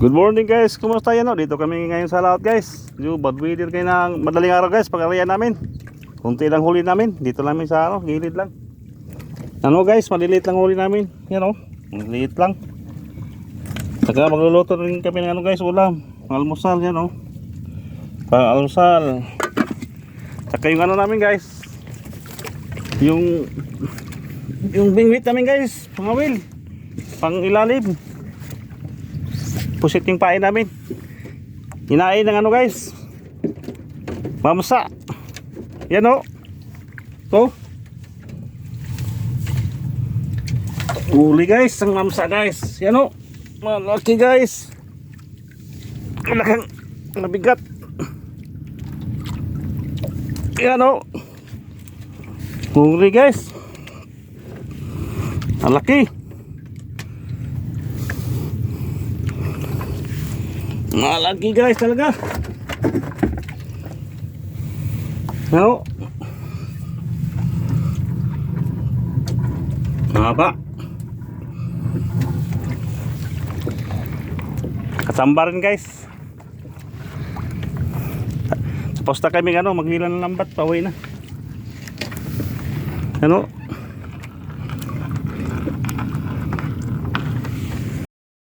Good morning guys, kumusta yan o? Dito kami ngayon sa laot guys. Yung bad weather kayo ng madaling araw guys, pag-arayan namin. Kunti lang huli namin, dito namin sa gilid lang. Ano guys, maliliit lang huli namin. Yan o, maliliit lang. Saka magluluto rin kami ng ulam, almusal yan o. Pang-almusal. Saka yung namin guys, yung bingwit namin guys, pangawil, pang ilalim. Pusit yung pain namin. Hinain ng guys, mamsa. Yan o. To uli guys, ang mamsa guys. Yan o, malaki guys. Malakang nabigat. Yan o, uli guys, malaki. Malaki guys talaga. No. Mahaba. Kasambarin guys. Tapos na kami maghila ng lambat, pauwi na. Ano?